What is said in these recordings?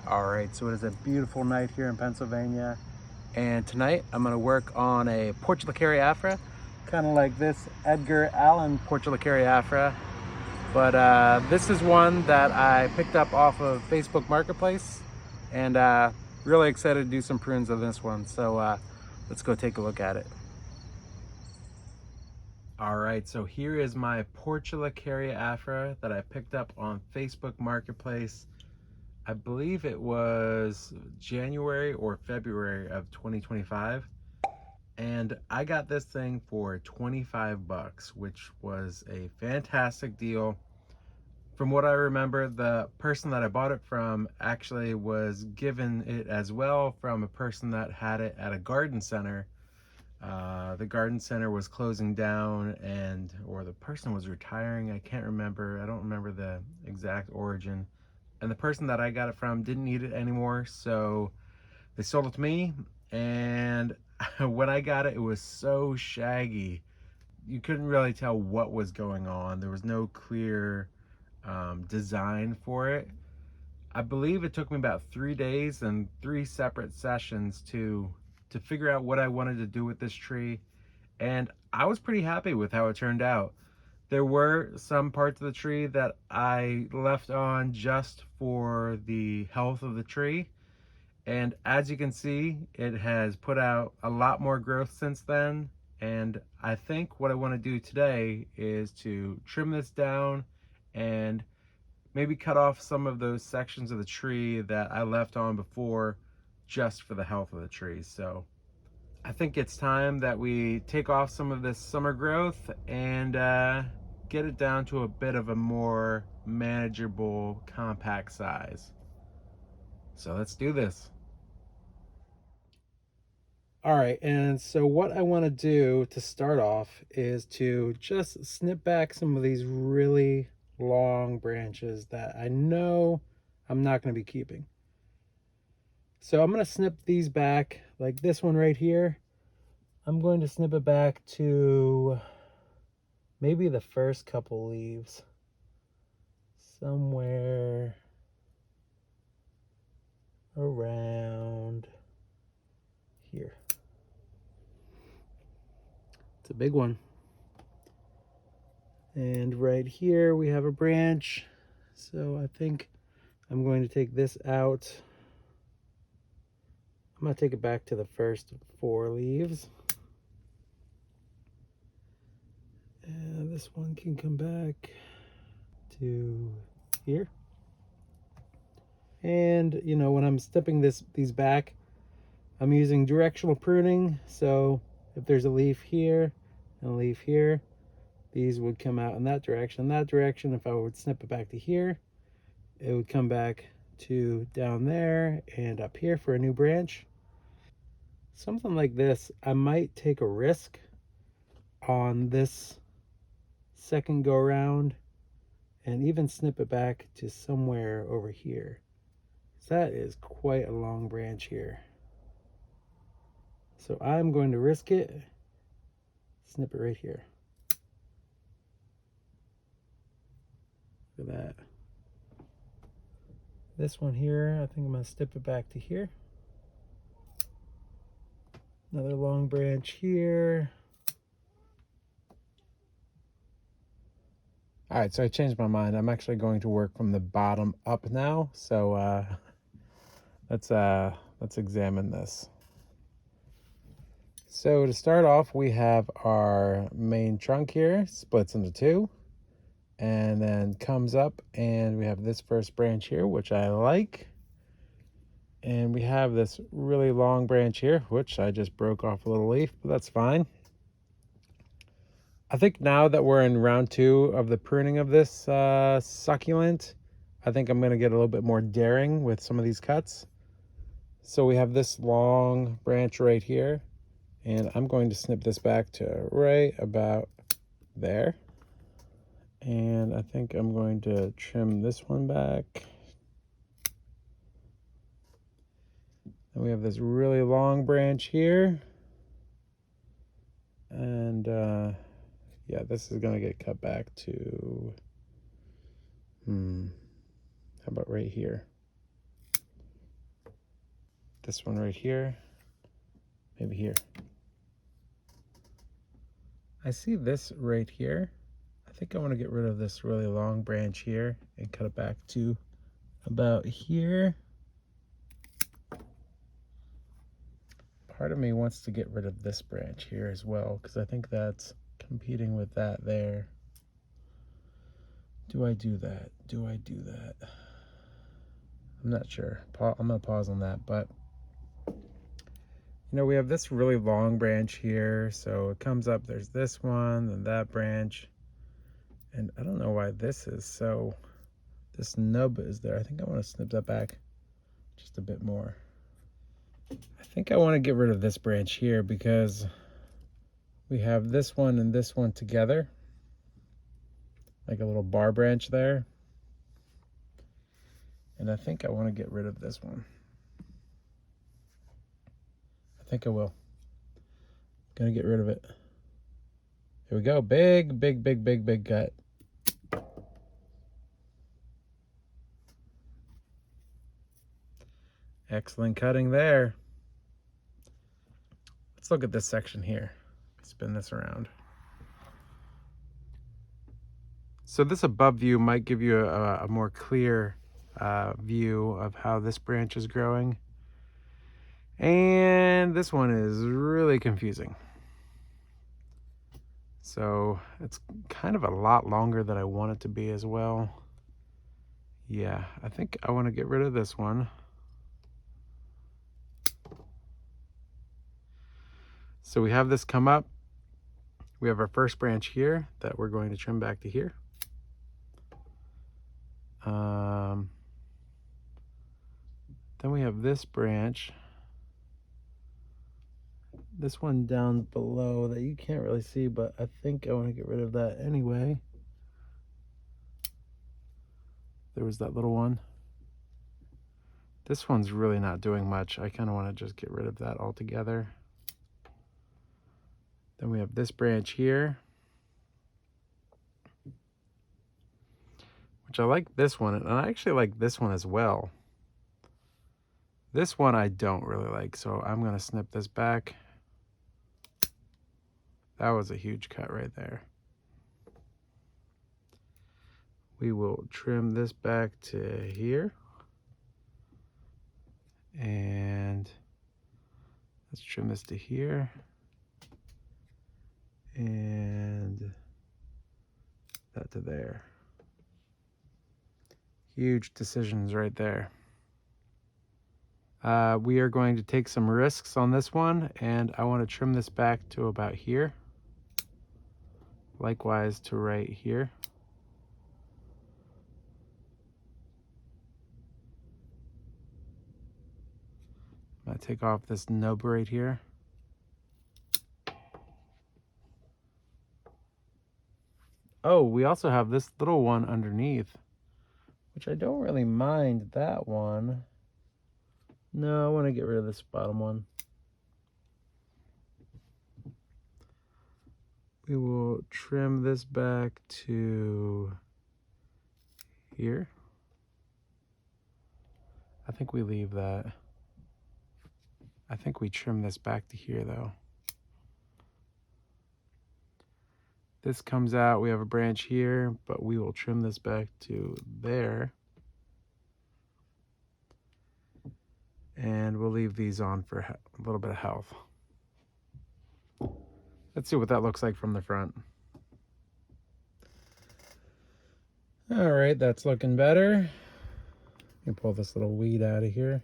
All right, so it is a beautiful night here in Pennsylvania, and tonight I'm going to work on a Portulacaria Afra, kind of like this Edgar Allan Portulacaria Afra, but this is one that I picked up off of Facebook Marketplace, and really excited to do some prunes on this one, so let's go take a look at it. All right, so here is my Portulacaria Afra that I picked up on Facebook Marketplace. I believe it was January or February of 2025. And I got this thing for 25 bucks, which was a fantastic deal. From what I remember, the person that I bought it from actually was given it as well from a person that had it at a garden center. The garden center was closing down or the person was retiring. I can't remember. I don't remember the exact origin. And the person that I got it from didn't need it anymore, so they sold it to me. And when I got it, it was so shaggy. You couldn't really tell what was going on. There was no clear design for it. I believe it took me about 3 days and 3 separate sessions to figure out what I wanted to do with this tree. And I was pretty happy with how it turned out. There were some parts of the tree that I left on just for the health of the tree. And as you can see, it has put out a lot more growth since then. And I think what I want to do today is to trim this down and maybe cut off some of those sections of the tree that I left on before just for the health of the tree. So I think it's time that we take off some of this summer growth and get it down to a bit of a more manageable, compact size. So let's do this. All right, and so what I want to do to start off is to just snip back some of these really long branches that I know I'm not going to be keeping. So I'm going to snip these back, like this one right here. I'm going to snip it back to maybe the first couple leaves, somewhere around here. It's a big one. And right here we have a branch. So I think I'm going to take this out. I'm going to take it back to the first 4 leaves. And this one can come back to here. And you know, when I'm stepping these back, I'm using directional pruning. So if there's a leaf here and a leaf here, these would come out in that direction. That direction, if I would snip it back to here, it would come back to down there and up here for a new branch. Something like this, I might take a risk on this second go around and even snip it back to somewhere over here. That is quite a long branch here. So I'm going to risk it, snip it right here. Look at that. This one here, I think I'm going to snip it back to here. Another long branch here. All right, so I changed my mind. I'm actually going to work from the bottom up now. So let's examine this. So to start off, we have our main trunk here, splits into 2, and then comes up, and we have this first branch here, which I like. And we have this really long branch here, which I just broke off a little leaf, but that's fine. I think now that we're in round 2 of the pruning of this succulent, I think I'm going to get a little bit more daring with some of these cuts. So we have this long branch right here, and I'm going to snip this back to right about there. And I think I'm going to trim this one back. And we have this really long branch here. And yeah, this is going to get cut back to, how about right here? this one right here, maybe here. I see this right here. I think I want to get rid of this really long branch here and cut it back to about here. Part of me wants to get rid of this branch here as well, because I think that's competing with that there. Do I do that? Do I do that? I'm not sure. I'm gonna pause on that, but you know, we have this really long branch here, so it comes up, there's this one, and that branch, and I don't know why this is so, this nub is there. I think I want to snip that back just a bit more. I think I want to get rid of this branch here because we have this one and this one together, like a little bar branch there, and I think I want to get rid of this one. I think I will. Gonna get rid of it. Here we go. Big, big, big, big, big cut. Excellent cutting there. Let's look at this section here. Spin this around. So this above view might give you a more clear view of how this branch is growing. And this one is really confusing. So it's kind of a lot longer than I want it to be as well. Yeah, I think I want to get rid of this one. So we have this come up. We have our first branch here that we're going to trim back to here. Then we have this branch. This one down below that you can't really see, but I think I want to get rid of that anyway. There was that little one. This one's really not doing much. I kind of want to just get rid of that altogether. Then we have this branch here, which I like this one, and I actually like this one as well. This one I don't really like, so I'm going to snip this back. That was a huge cut right there. We will trim this back to here. And let's trim this to here. And that to there. Huge decisions right there. We are going to take some risks on this one, and I want to trim this back to about here. Likewise to right here. I'm going to take off this nub right here. Oh, we also have this little one underneath, which I don't really mind that one. No, I want to get rid of this bottom one. We will trim this back to here. I think we leave that. I think we trim this back to here though. This comes out, we have a branch here, but we will trim this back to there. And we'll leave these on for a little bit of health. Let's see what that looks like from the front. All right, that's looking better. Let me pull this little weed out of here.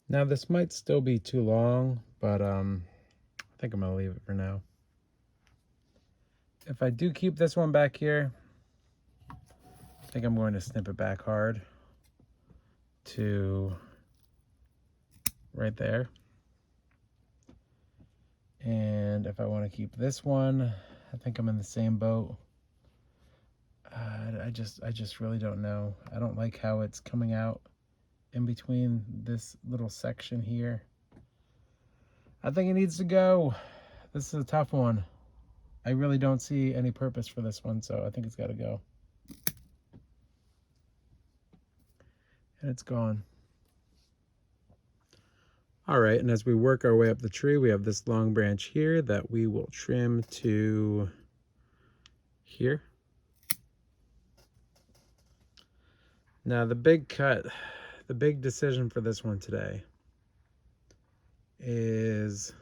Now this might still be too long, but I think I'm gonna leave it for now. If I do keep this one back here, I think I'm going to snip it back hard to right there. And if I want to keep this one, I think I'm in the same boat. I just really don't know. I don't like how it's coming out in between this little section here. I think it needs to go. This is a tough one. I really don't see any purpose for this one, so I think it's got to go. and it's gone. All right, and as we work our way up the tree, we have this long branch here that we will trim to here. Now the big cut, the big decision for this one today is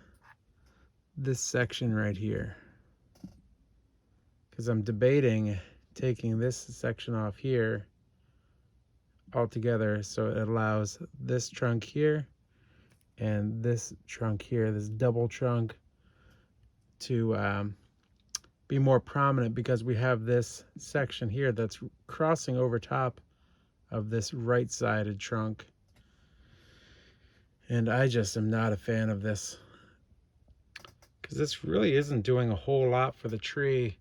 this section right here. Because I'm debating taking this section off here altogether so it allows this trunk here and this trunk here, this double trunk, to be more prominent, because we have this section here that's crossing over top of this right-sided trunk. And I just am not a fan of this, because this really isn't doing a whole lot for the tree.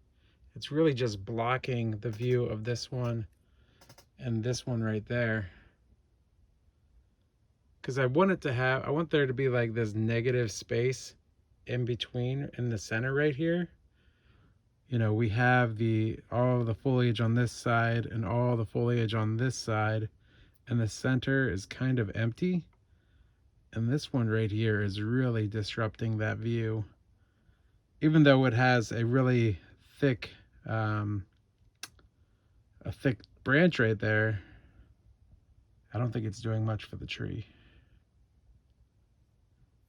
It's really just blocking the view of this one and this one right there. Because I want there to be like this negative space in between, in the center right here. You know, we have all the foliage on this side and all the foliage on this side, and the center is kind of empty. And this one right here is really disrupting that view. Even though it has a really thick, a thick branch right there, I don't think it's doing much for the tree.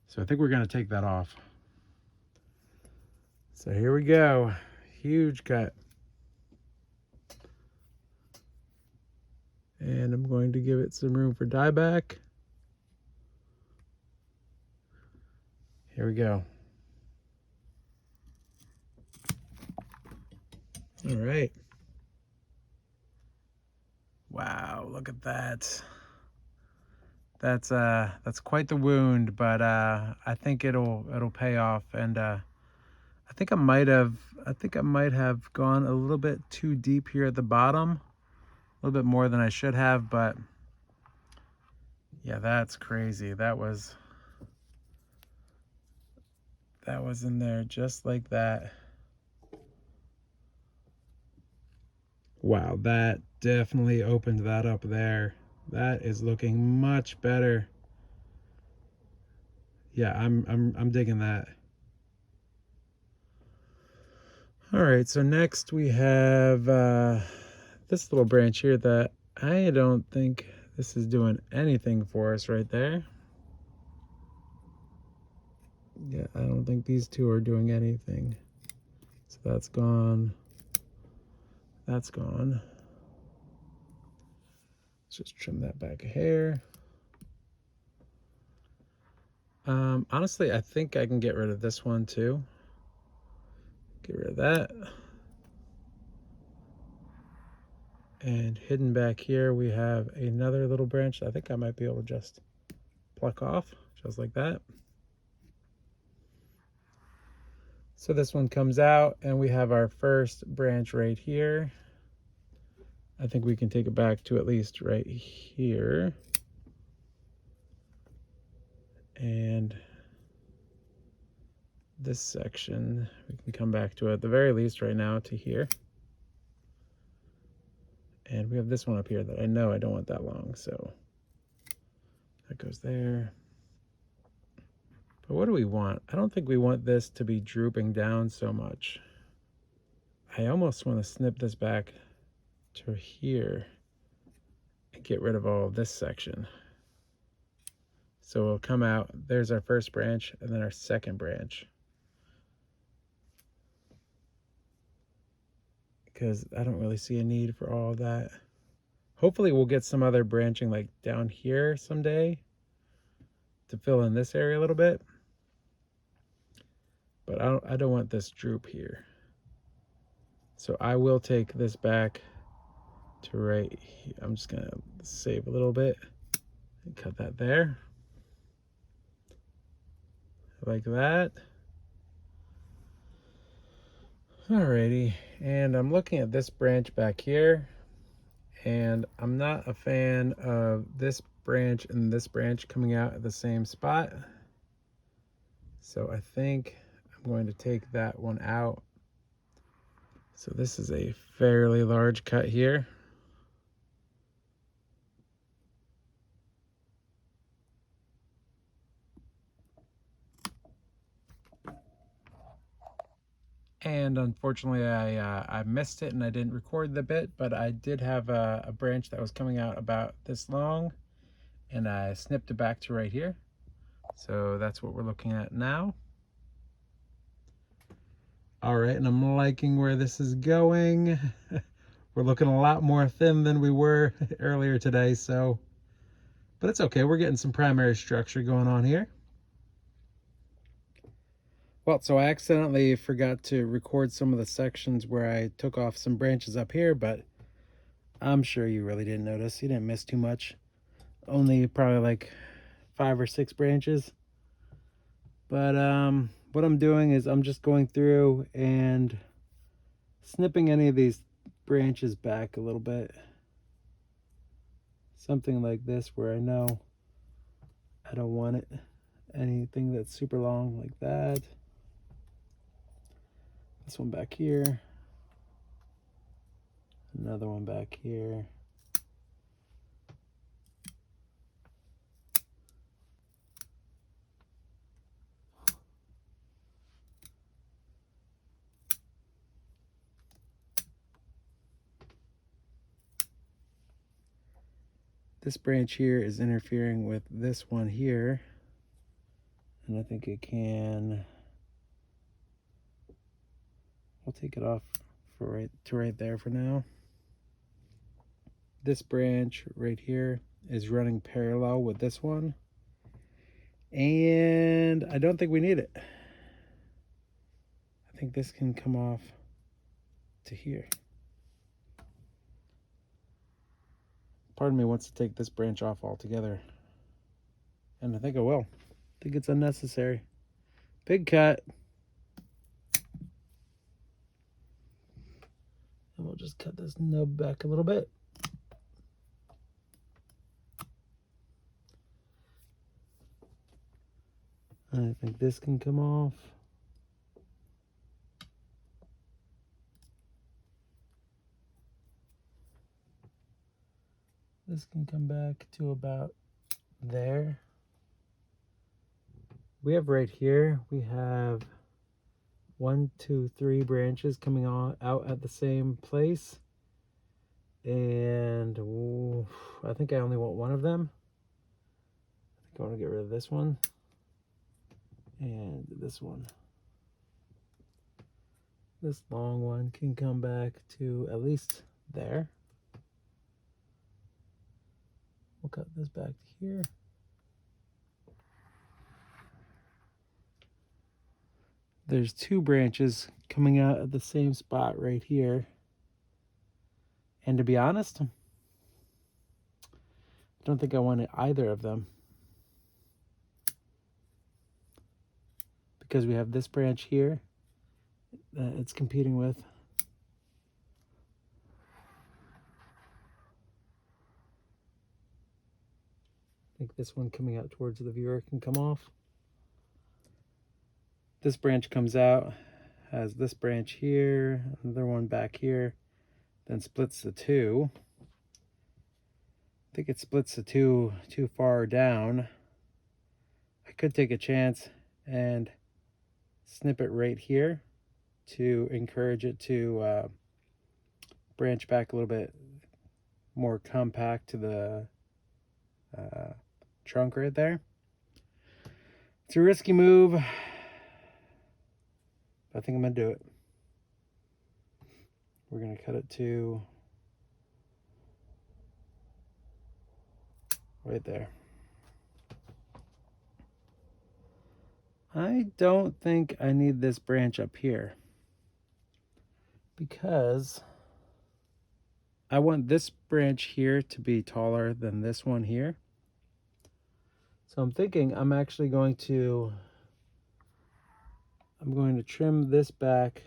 So I think we're going to take that off. So here we go. Huge cut. And I'm going to give it some room for dieback. Here we go. All right. Wow, look at that. That's quite the wound, but I think it'll pay off. And I think I might have gone a little bit too deep here at the bottom, a little bit more than I should have, but yeah, that's crazy. That was in there just like that. Wow, that definitely opened that up there. That is looking much better. Yeah, I'm digging that. All right, so next we have this little branch here that I don't think this is doing anything for us right there. Yeah, I don't think these two are doing anything. So that's gone. That's gone. Let's just trim that back a hair. Honestly, I think I can get rid of this one too. Get rid of that. And hidden back here, we have another little branch I think I might be able to just pluck off, just like that. So this one comes out, and we have our first branch right here. I think we can take it back to at least right here. And this section, we can come back to at the very least right now to here. And we have this one up here that I know I don't want that long, so that goes there. But what do we want? I don't think we want this to be drooping down so much. I almost want to snip this back to here and get rid of all of this section. So we'll come out, there's our first branch, and then our second branch. Because I don't really see a need for all of that. Hopefully we'll get some other branching like down here someday to fill in this area a little bit. But I don't want this droop here. So I will take this back to right here. I'm just gonna save a little bit and cut that there. Like that. Alrighty, and I'm looking at this branch back here, and I'm not a fan of this branch and this branch coming out at the same spot. So I think I'm going to take that one out. So this is a fairly large cut here. And unfortunately I missed it and I didn't record the bit, but I did have a branch that was coming out about this long, and I snipped it back to right here. So that's what we're looking at now. All right, and I'm liking where this is going. We're looking a lot more thin than we were earlier today, but it's okay. We're getting some primary structure going on here. Well, so I accidentally forgot to record some of the sections where I took off some branches up here, but I'm sure you really didn't notice. You didn't miss too much. Only probably like 5 or 6 branches. But what I'm doing is I'm just going through and snipping any of these branches back a little bit. Something like this where I know I don't want it. Anything that's super long like that. This one back here. Another one back here. This branch here is interfering with this one here, and I think it can, I'll take it off for right there for now. This branch right here is running parallel with this one, and I don't think we need it. I think this can come off to here. Part of me wants to take this branch off altogether, and I think I will. I think it's unnecessary. Big cut. And we'll just cut this nub back a little bit. I think this can come off. This can come back to about there. We have right here, we have 1, 2, 3 branches coming out at the same place. And I think I only want one of them. I think I want to get rid of this one and this one. This long one can come back to at least there. We'll cut this back to here. There's 2 branches coming out at the same spot right here. And to be honest, I don't think I wanted either of them. Because we have this branch here that it's competing with. I think this one coming out towards the viewer can come off. This branch comes out, has this branch here, another one back here, then splits the 2. I think it splits the 2 too far down. I could take a chance and snip it right here to encourage it to branch back a little bit more compact to the trunk right there. It's a risky move, but I think I'm gonna do it. We're gonna cut it to right there. I don't think I need this branch up here because I want this branch here to be taller than this one here. So I'm thinking I'm actually going to trim this back,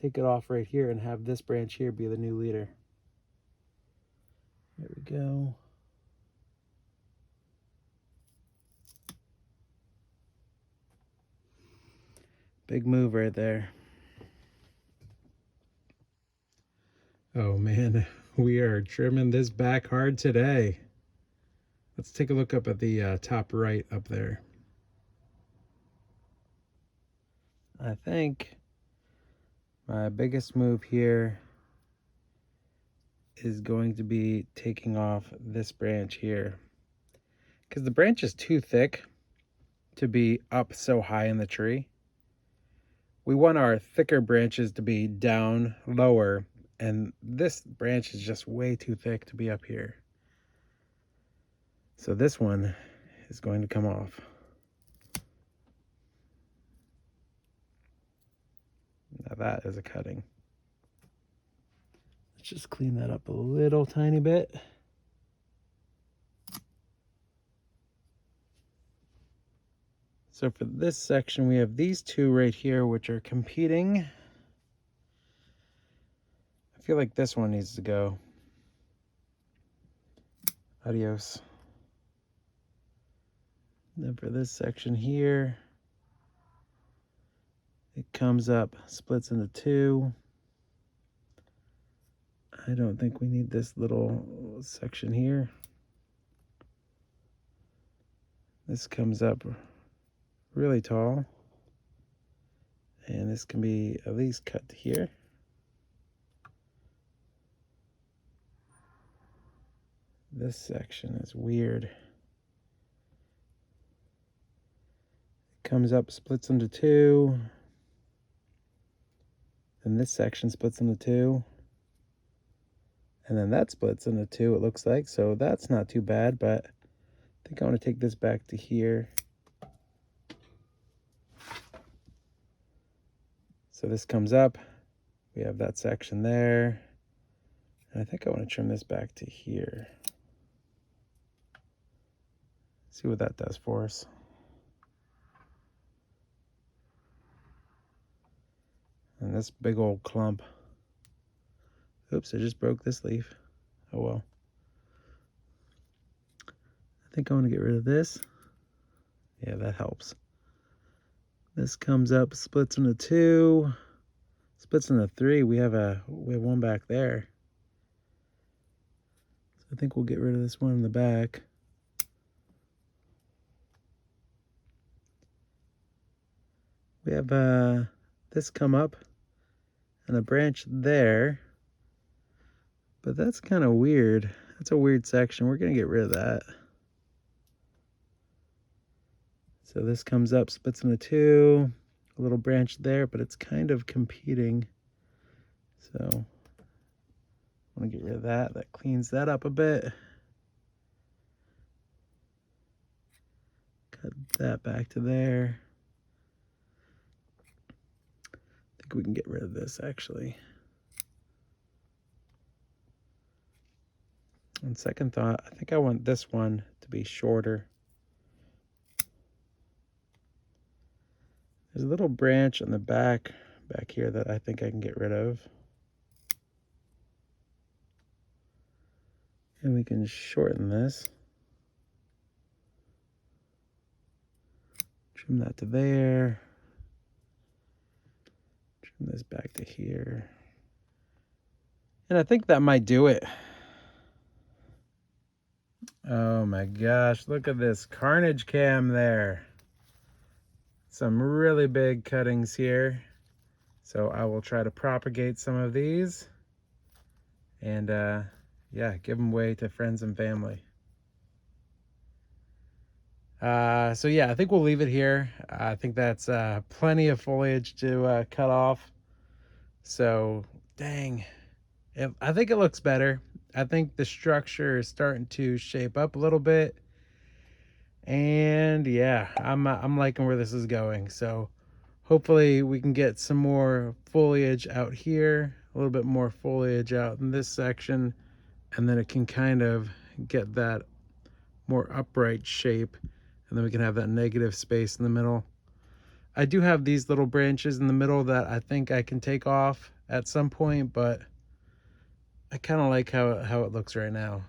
take it off right here, and have this branch here be the new leader. There we go. Big move right there. Oh man, we are trimming this back hard today. Let's take a look up at the top right up there. I think My biggest move here is going to be taking off this branch here, because the branch is too thick to be up so high in the tree. We want our thicker branches to be down lower, and this branch is just way too thick to be up here. So this one is going to come off. Now that is a cutting. Let's just clean that up a little tiny bit. So for this section, we have these two right here, which are competing. I feel like this one needs to go. Adios. Then for this section here, it comes up, splits into two. I don't think we need this little section here. This comes up really tall, and this can be at least cut to here. This section is weird. It comes up, splits into two, and this section splits into two, and then that splits into two, it looks like. So that's not too bad, but I think I want to take this back to here. So this comes up, we have that section there, and I think I want to trim this back to here. See what that does for us. And this big old clump. Oops, I just broke this leaf. Oh well. I think I want to get rid of this. Yeah, that helps. This comes up, splits into two, splits into three. We have one back there. So I think we'll get rid of this one in the back. We have this come up and a branch there, but that's kind of weird. That's a weird section. We're gonna get rid of that. So this comes up, splits into two, a little branch there, but it's kind of competing. So I want to get rid of that. That cleans that up a bit. Cut that back to there. I think we can get rid of this actually. On second thought, I think I want this one to be shorter. There's a little branch in the back here that I think I can get rid of. And we can shorten this. Trim that to there. Trim this back to here. And I think that might do it. Oh my gosh, look at this carnage cam there. Some really big cuttings here. So I will try to propagate some of these and yeah, give them away to friends and family. So yeah, I think we'll leave it here. I think that's plenty of foliage to cut off. So dang, I think it looks better. I think the structure is starting to shape up a little bit. And yeah, I'm liking where this is going. So hopefully we can get some more foliage out here, a little bit more foliage out in this section, and then it can kind of get that more upright shape, and then we can have that negative space in the middle. I do have these little branches in the middle that I think I can take off at some point, but I kind of like how it looks right now.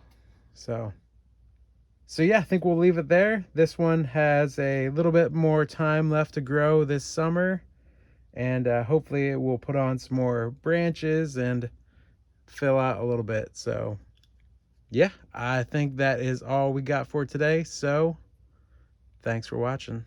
So yeah, I think we'll leave it there. This one has a little bit more time left to grow this summer, and hopefully it will put on some more branches and fill out a little bit. So yeah, I think that is all we got for today. So thanks for watching.